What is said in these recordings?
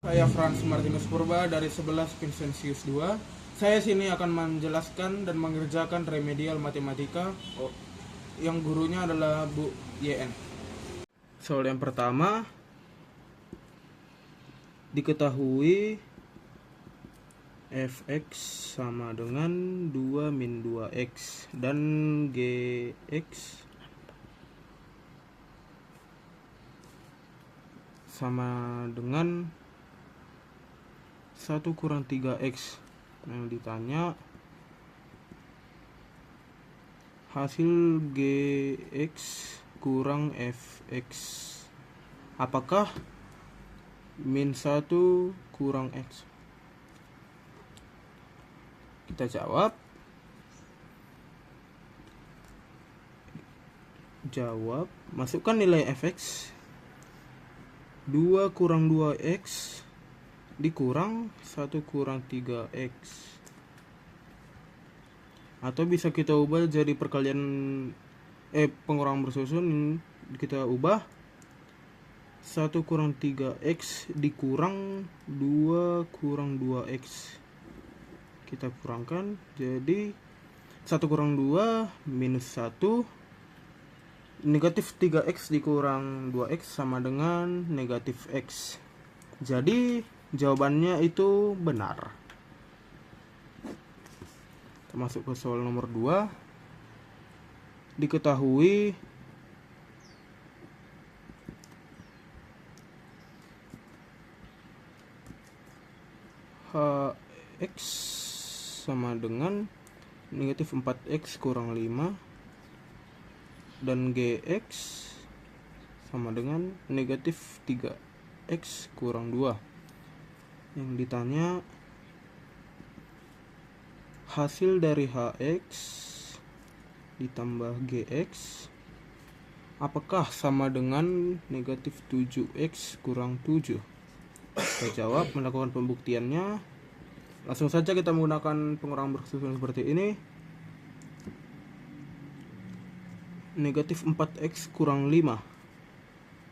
Saya Frans Martinus Purba dari 11 Vincentius 2. Saya sini akan menjelaskan dan mengerjakan remedial matematika yang gurunya adalah Bu YN. Soal yang pertama, diketahui fx sama dengan 2 min 2x dan gx sama dengan 1 kurang 3x. Yang ditanya hasil gx kurang fx apakah min 1 kurang x? Kita jawab. Masukkan nilai fx 2 kurang 2x dikurang 1 kurang 3x, atau bisa kita ubah jadi perkalian pengurangan bersusun. Kita ubah 1 kurang 3x dikurang 2 kurang 2x, kita kurangkan jadi 1 kurang 2 minus 1, negatif 3x dikurang 2x sama dengan negatif x. Jadi jawabannya itu benar. Kita masuk ke soal nomor 2. Diketahui hx sama dengan negatif 4x kurang 5 dan gx sama dengan negatif 3x kurang 2. Yang ditanya hasil dari hx ditambah gx apakah sama dengan negatif 7x kurang 7? Kita jawab melakukan pembuktiannya. Langsung saja kita menggunakan pengurangan bersusun seperti ini. Negatif 4x kurang 5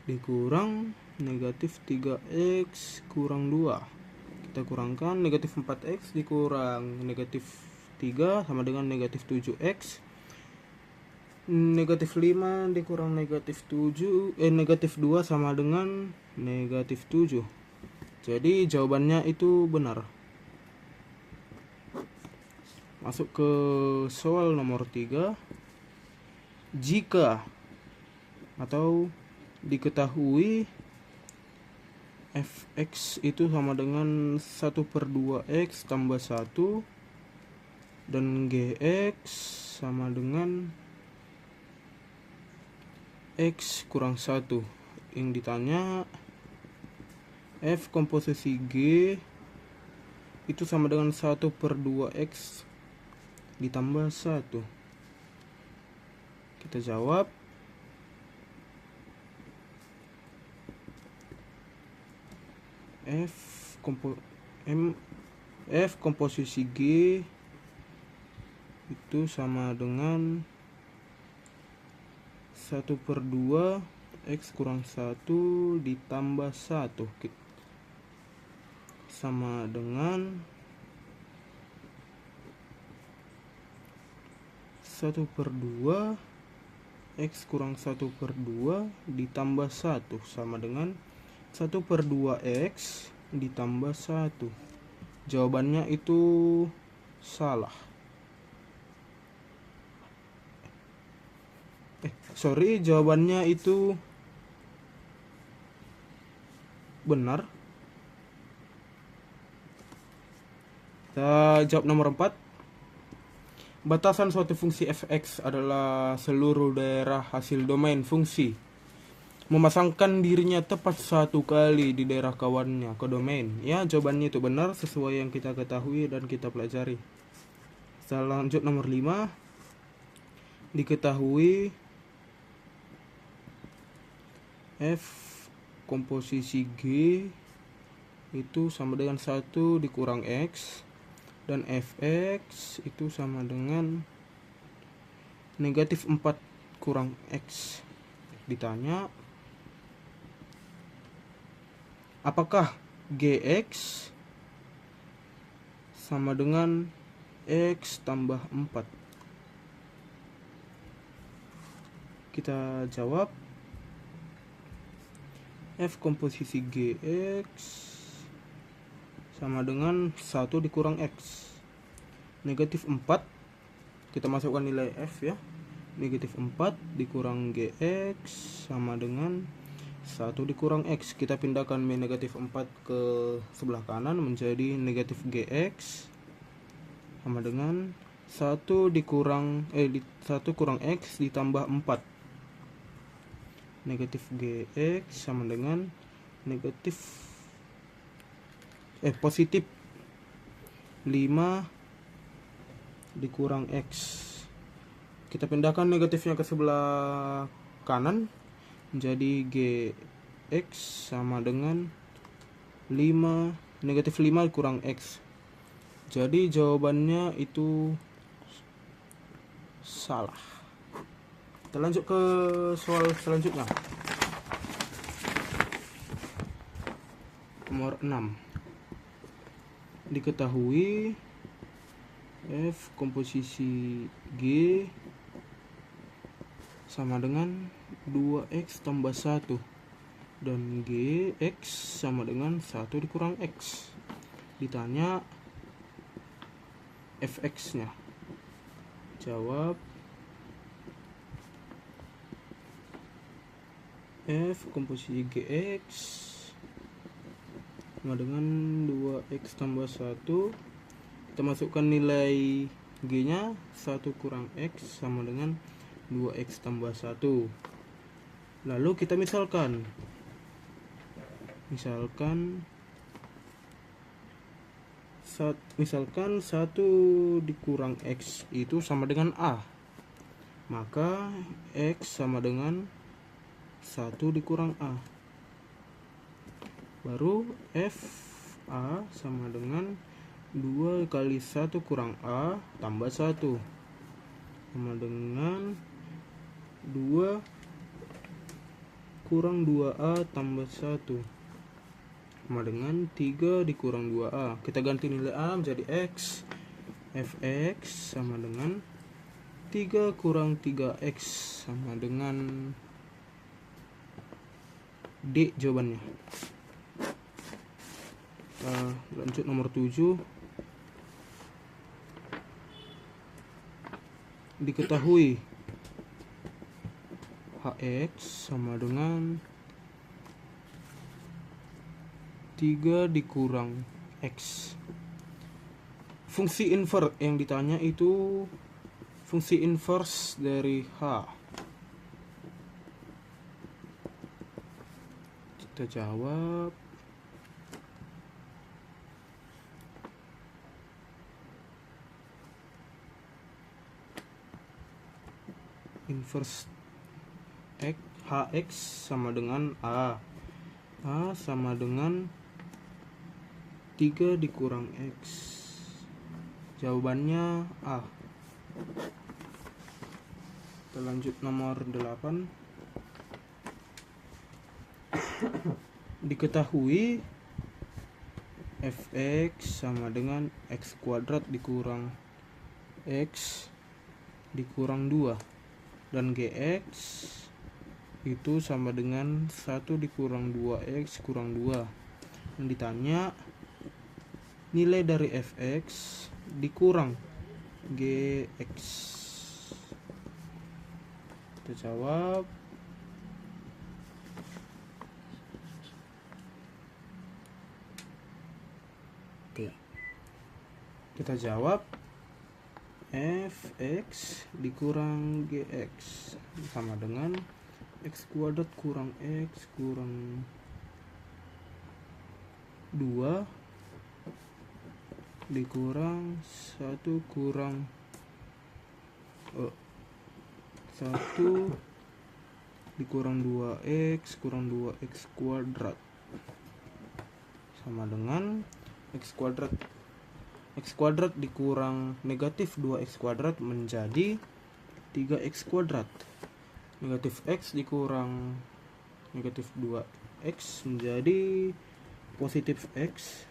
dikurang negatif 3x kurang 2. Kita kurangkan negatif 4x dikurang negatif 3 sama dengan negatif 7x. Negatif 5 dikurang negatif 7 negatif 2 sama dengan negatif 7. Jadi jawabannya itu benar. Masuk ke soal nomor 3. Jika atau diketahui fx itu sama dengan 1/2x tambah 1 dan gx sama dengan x kurang 1. Yang ditanya f komposisi g itu sama dengan 1/2x ditambah 1. Kita jawab. F komposisi G itu sama dengan 1/2 x kurang 1 ditambah 1 sama dengan 1/2 x kurang 1/2 ditambah 1 sama dengan 1/2x ditambah 1. Jawabannya itu salah. Jawabannya itu benar. Kita jawab nomor 4. Batasan suatu fungsi fx adalah seluruh daerah hasil domain fungsi memasangkan dirinya tepat satu kali di daerah kawannya ke domain. Ya, jawabannya itu benar sesuai yang kita ketahui dan kita pelajari. Kita lanjut nomor 5. Diketahui f komposisi G itu sama dengan 1 dikurang x dan fx itu sama dengan negatif 4 kurang x. Ditanya apakah Gx sama dengan X tambah 4. Kita jawab F komposisi Gx sama dengan 1 dikurang X. Negatif 4, kita masukkan nilai F ya. Negatif 4 dikurang Gx sama dengan 1 dikurang X. Kita pindahkan negatif 4 ke sebelah kanan menjadi negatif Gx sama dengan 1 kurang X ditambah 4. Negatif Gx sama dengan positif 5 dikurang X. Kita pindahkan negatifnya ke sebelah kanan menjadi Gx sama dengan negatif 5 kurang X. Jadi jawabannya itu salah. Kita lanjut ke soal selanjutnya. Nomor 6. Diketahui F komposisi G sama dengan 2X tambah 1 dan Gx sama dengan 1 dikurang X. Ditanya Fx nya. Jawab F komposisi Gx sama dengan 2X tambah 1. Kita masukkan nilai G nya 1 kurang X sama dengan 2X tambah 1. Lalu kita misalkan 1 dikurang X itu sama dengan A. Maka X sama dengan 1 dikurang A. Baru F A sama dengan 2 kali 1 kurang A tambah 1 sama dengan 2 kurang 2A tambah 1 sama dengan 3 dikurang 2A. Kita ganti nilai A menjadi X. Fx sama dengan 3 kurang 3X sama dengan D jawabannya. Lanjut nomor 7. Diketahui Hx sama dengan 3 dikurang X. Fungsi inverse yang ditanya itu fungsi inverse dari H. Kita jawab inverse Hx sama dengan A. A sama dengan 3 dikurang X. Jawabannya A. Kita lanjut nomor 8. Diketahui Fx sama dengan X kuadrat dikurang X dikurang 2 dan Gx itu sama dengan 1 dikurang 2X kurang 2. Yang ditanya nilai dari Fx dikurang Gx. Kita jawab Fx dikurang Gx sama dengan X kuadrat kurang X kurang 2 dikurang 1 kurang 1 dikurang 2X kurang 2X kuadrat sama dengan X kuadrat dikurang negatif 2X kuadrat menjadi 3X kuadrat. Negatif X dikurang negatif 2X menjadi positif X.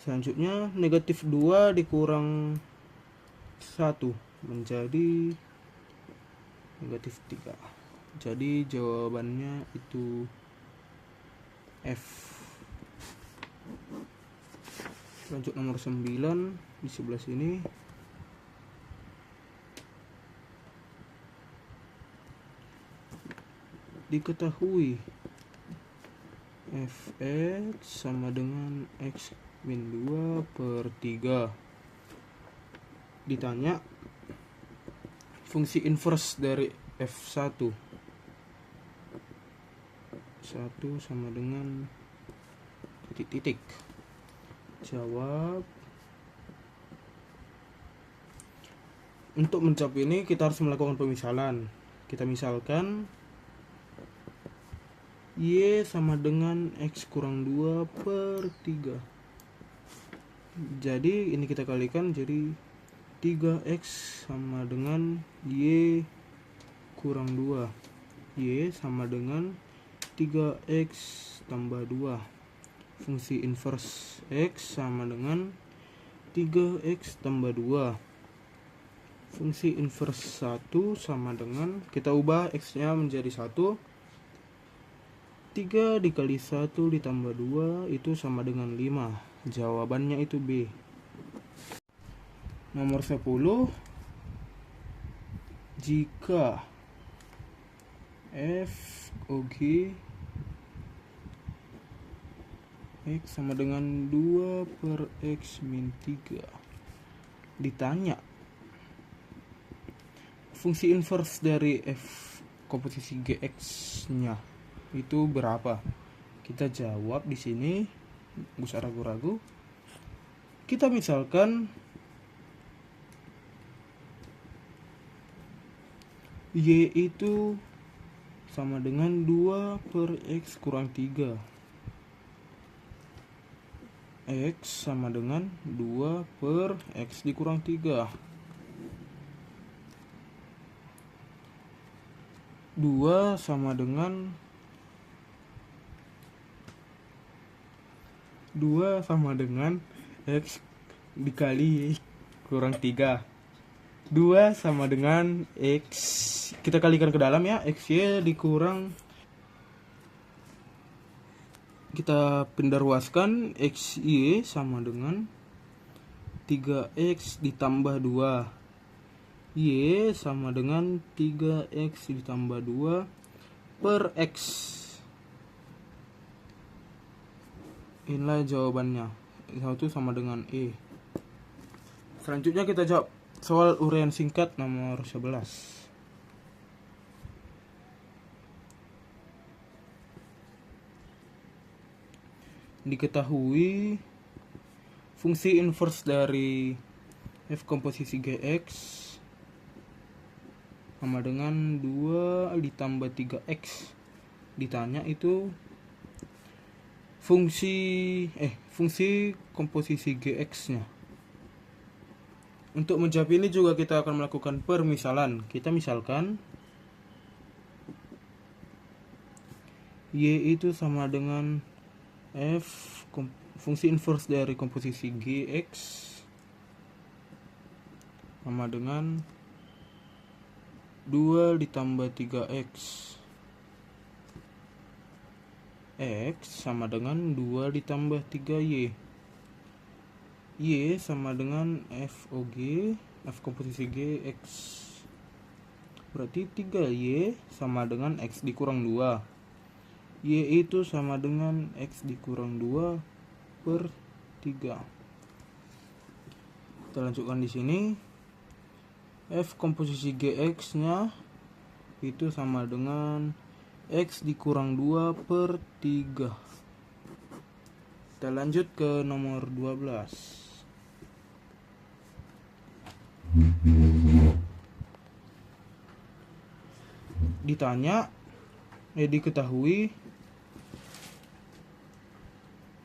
Selanjutnya negatif 2 dikurang 1 menjadi negatif 3. Jadi jawabannya itu F. Lanjut nomor 9 di sebelah sini. Diketahui fx sama dengan x min 2 per 3. Ditanya fungsi inverse dari f1. 1 sama dengan titik-titik. Jawab. Untuk menjawab ini kita harus melakukan pemisalan. Kita misalkan Y sama dengan X kurang 2 per 3. Jadi ini kita kalikan jadi 3X sama dengan Y kurang 2. Y sama dengan 3X tambah 2. Fungsi inverse X sama dengan 3X tambah 2. Fungsi inverse 1 sama dengan, kita ubah X nya menjadi 1. 3 dikali 1 ditambah 2 itu sama dengan 5. Jawabannya itu B. Nomor 10. Jika f OG X sama dengan 2 per X min 3. Ditanya fungsi inverse dari f komposisi GX nya itu berapa? Kita jawab di sini, gak usah ragu-ragu. Kita misalkan Y itu sama dengan 2 per X kurang 3. X sama dengan 2 per X dikurang 3. 2 sama dengan 2 sama dengan X dikali kurang 3. 2 sama dengan X, kita kalikan ke dalam ya, XY dikurang, kita pindah ruaskan, XY sama dengan 3X ditambah 2. Y sama dengan 3X ditambah 2 per X. Inilah jawabannya. 1 sama dengan E. Selanjutnya kita jawab soal uraian singkat nomor 11. Diketahui fungsi inverse dari f komposisi GX sama dengan 2 ditambah 3X. Ditanya itu fungsi komposisi GX-nya. Untuk menjawab ini juga kita akan melakukan permisalan. Kita misalkan Y itu sama dengan fungsi inverse dari komposisi GX sama dengan 2 ditambah 3X. X sama dengan 2 ditambah 3Y. Y sama dengan FOG, F komposisi GX. Berarti 3Y sama dengan X dikurang 2. Y itu sama dengan X dikurang 2 per 3. Kita lanjutkan di sini. F komposisi GX nya itu sama dengan X dikurang 2 per 3. Kita lanjut ke nomor 12. Ditanya, diketahui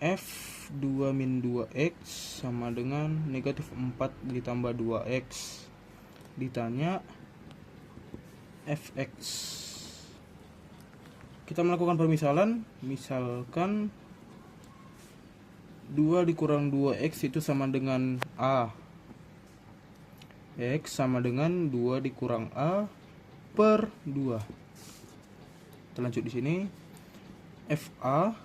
F 2 min 2X sama dengan negatif 4 ditambah 2X. Ditanya Fx. Kita melakukan permisalan. Misalkan 2 dikurang 2x itu sama dengan A. X sama dengan 2 dikurang A per 2. Kita lanjut di sini. FA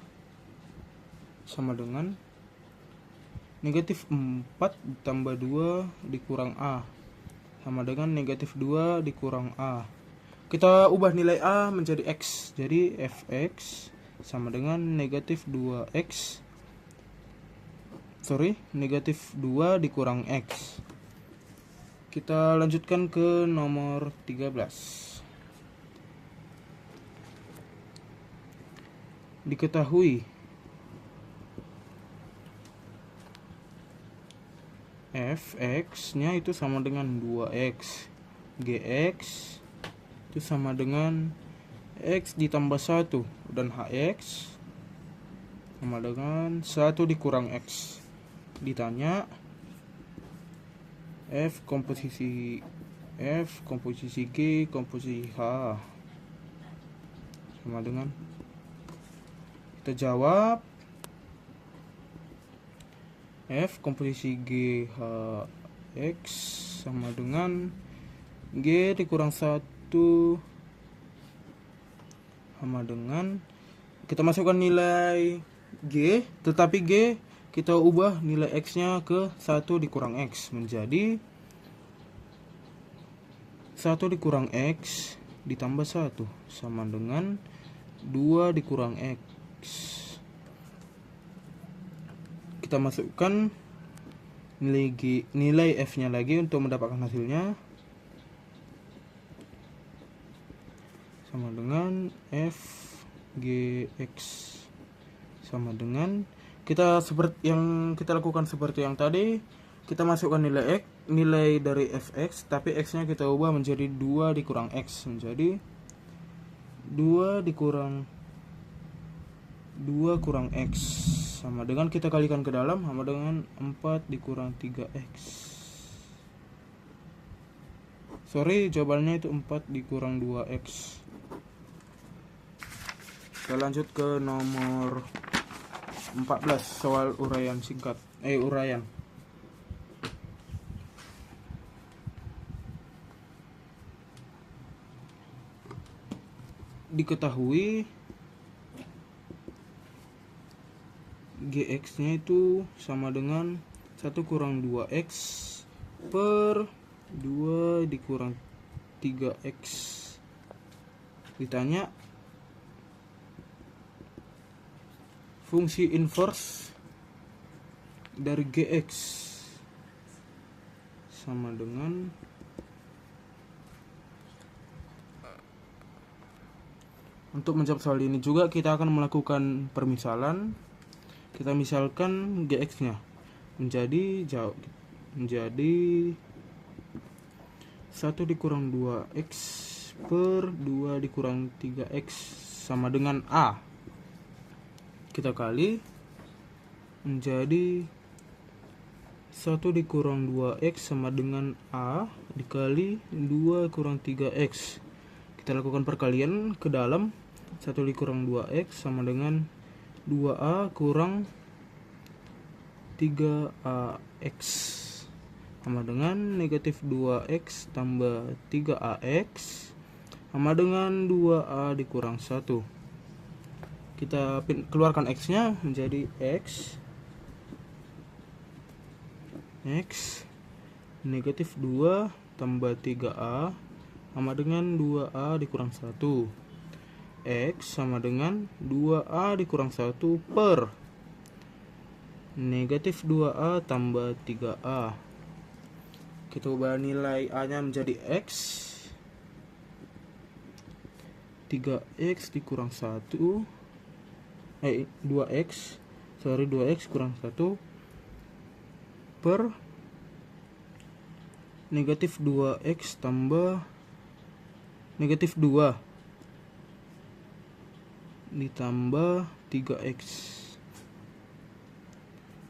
sama dengan negatif 4 ditambah 2 dikurang A sama dengan negatif 2 dikurang A. Kita ubah nilai A menjadi X. Jadi Fx sama dengan negatif 2x. Negatif 2 dikurang X. Kita lanjutkan ke nomor 13. Diketahui Fx-nya itu sama dengan 2x. Gx itu sama dengan x ditambah 1 dan hx sama dengan 1 dikurang x. Ditanya F komposisi G komposisi H sama dengan, kita jawab F komposisi G H X sama dengan G dikurang 1 sama dengan, kita masukkan nilai G, tetapi G kita ubah nilai X nya ke 1 dikurang X menjadi 1 dikurang X ditambah 1 sama dengan 2 dikurang X. Kita masukkan nilai F nya lagi untuk mendapatkan hasilnya sama dengan F Gx sama dengan, kita seperti yang kita lakukan seperti yang tadi, kita masukkan nilai dari Fx, tapi X nya kita ubah menjadi 2 dikurang X menjadi 2 dikurang 2 kurang X sama dengan, kita kalikan ke dalam sama dengan 4 dikurang 3X. Jawabannya itu 4 dikurang 2X. Kita lanjut ke nomor 14, soal uraian singkat. Uraian. Diketahui Gx nya itu sama dengan 1 kurang 2x per 2 dikurang 3x. Ditanya fungsi inverse dari Gx sama dengan, untuk menjawab soal ini juga kita akan melakukan permisalan. Kita misalkan Gx nya menjadi 1 dikurang 2x per 2 dikurang 3x sama dengan A. Kita kali menjadi 1 dikurang 2x sama dengan A dikali 2 kurang 3x. Kita lakukan perkalian ke dalam, 1 dikurang 2x sama dengan 2A kurang 3AX sama dengan negatif 2x tambah 3AX sama dengan 2A dikurang 1. Kita keluarkan X nya menjadi X negatif 2 tambah 3A sama dengan 2A dikurang 1. X sama dengan 2A dikurang 1 per negatif 2A tambah 3A. Kita ubah nilai A nya menjadi X, 3X dikurang 1 2x kurang 1 per negatif 2x tambah negatif 2 ditambah 3x.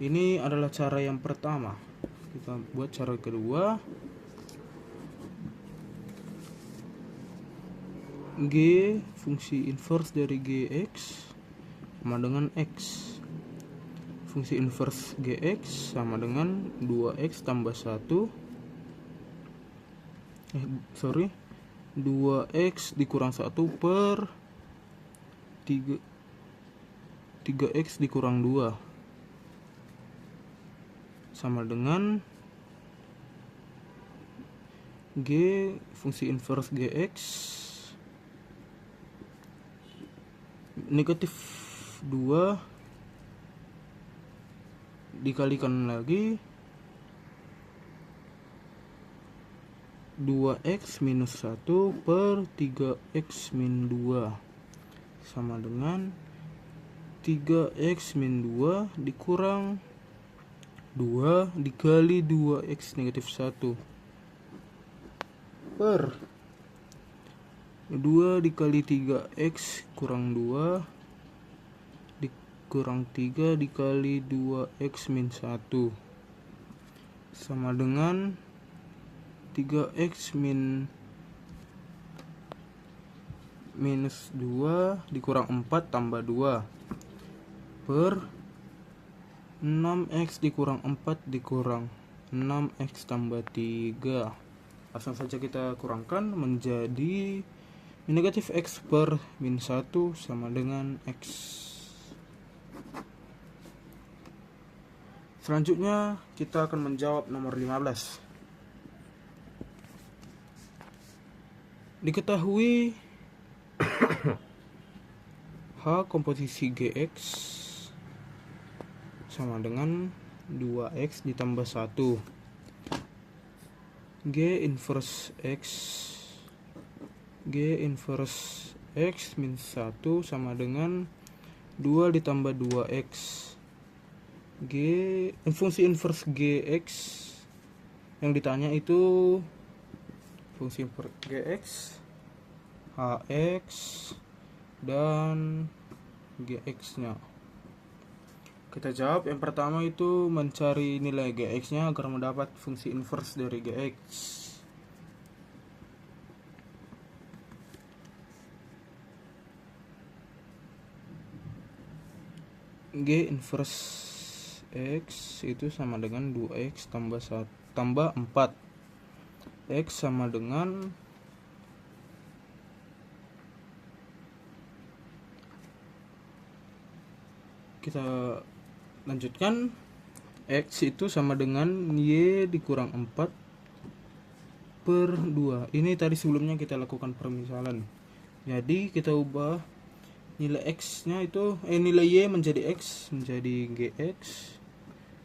Ini adalah cara yang pertama. Kita buat cara kedua. G fungsi inverse dari Gx sama dengan X. fungsi inverse Gx sama dengan 2x tambah 1 2x dikurang 1 per 3x dikurang 2 sama dengan G fungsi inverse Gx negatif 2 dikalikan lagi 2x minus 1 per 3x min 2 sama dengan 3x min 2 dikurang 2 dikali 2x negatif 1 per 2 dikali 3x kurang 2 dikurang 3 dikali 2x min 1 sama dengan 3x minus 2 dikurang 4 tambah 2 per 6x dikurang 4 dikurang 6x tambah 3. Langsung saja kita kurangkan menjadi negatif x per min 1 sama dengan x. Selanjutnya kita akan menjawab nomor 15. Diketahui H komposisi Gx sama dengan 2x ditambah 1 G inverse X min 1 sama dengan 2 ditambah 2x fungsi inverse Gx yang ditanya itu fungsi inverse Gx Hx dan Gx nya. Kita jawab yang pertama itu mencari nilai Gx nya agar mendapat fungsi inverse dari Gx. G inverse X itu sama dengan 2x tambah 4 X sama dengan kita lanjutkan X itu sama dengan Y dikurang 4 per 2. Ini tadi sebelumnya kita lakukan permisalan. Jadi kita ubah nilai X nya itu nilai Y menjadi X menjadi Gx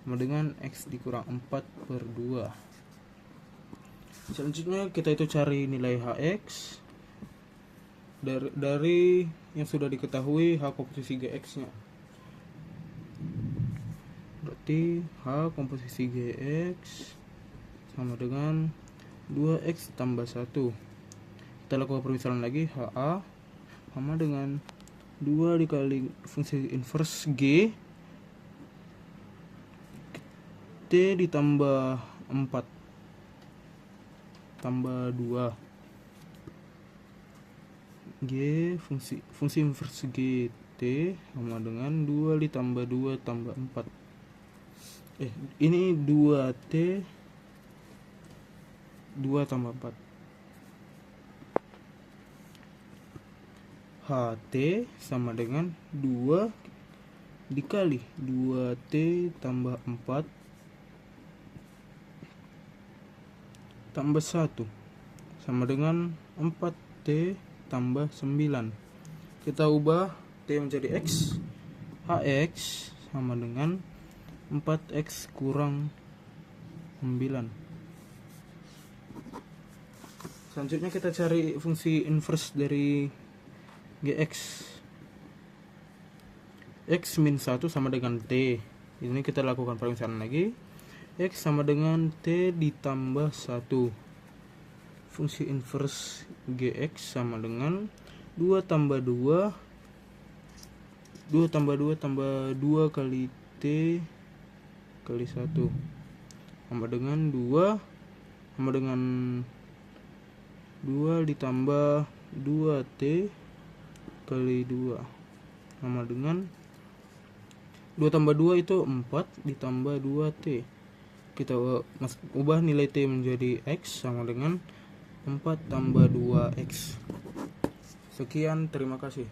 sama dengan X dikurang 4 per 2. Selanjutnya kita itu cari nilai Hx dari yang sudah diketahui H komposisi Gx nya. Berarti H komposisi Gx sama dengan 2x tambah 1. Kita lakukan permisalan lagi. HA sama dengan 2 dikali fungsi inverse G T ditambah 4 tambah 2 G fungsi inverse G T sama dengan 2 ditambah 2 tambah 4. Ini 2T 2 tambah 4 HT sama dengan 2 dikali 2T tambah 4 tambah 1 sama dengan 4T tambah 9. Kita ubah T menjadi X. HX sama dengan 4x kurang 9. Selanjutnya kita cari fungsi inverse dari Gx. X min 1 sama dengan T. Ini kita lakukan permisalan lagi. X sama dengan T ditambah 1. Fungsi inverse Gx sama dengan 2 tambah 2 tambah 2 kali T kali 1 sama dengan 2 sama dengan 2 ditambah 2T kali 2 sama dengan 2 tambah 2 itu 4 ditambah 2T. Kita ubah nilai T menjadi X sama dengan 4 tambah 2X. Sekian, terima kasih.